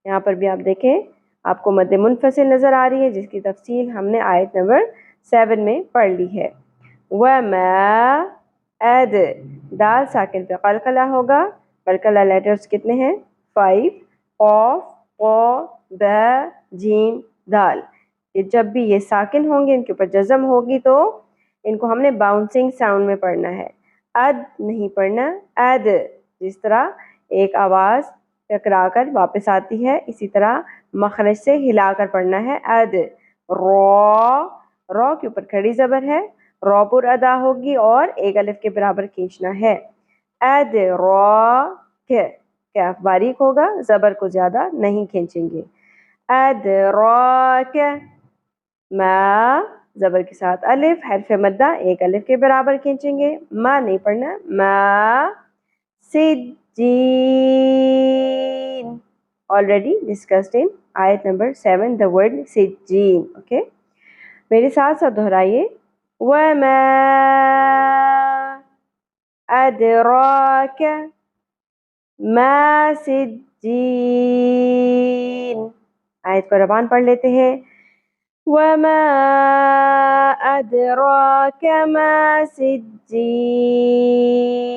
یہاں پر بھی آپ دیکھیں آپ کو مد منفصل نظر آ رہی ہے، جس کی تفصیل ہم نے آیت نمبر 7 میں پڑھ لی ہے۔ وَمَا عد دال ساکن پہ قلقلہ ہوگا۔ قلقلہ لیٹرز کتنے ہیں؟ 5 قاف قا با جیم دال۔ یہ جب بھی یہ ساکن ہوں گے ان کے اوپر جزم ہوگی تو ان کو ہم نے باؤنسنگ ساؤنڈ میں پڑھنا ہے، اد نہیں پڑھنا، اد۔ جس طرح ایک آواز ٹکرا کر واپس آتی ہے اسی طرح مخرج سے ہلا کر پڑھنا ہے، اد۔ را، را کے اوپر کھڑی زبر ہے، را پر ادا ہوگی اور ایک الف کے برابر کھینچنا ہے، اد را کے۔ کیف باریک ہوگا، زبر کو زیادہ نہیں کھینچیں گے، اد را کے۔ ما زبر کے ساتھ الف، حرف مدہ ایک الف کے برابر کھینچیں گے، ما نہیں پڑھنا، ما۔ سجین، already discussed in ayat number 7 the word سجین، okay؟ میرے ساتھ ساتھ دہرائیے، وَمَا أَدْرَاكَ مَا سجین۔ آیت کو روان پڑھ لیتے ہیں، وَمَا أَدْرَاكَ مَا سجین۔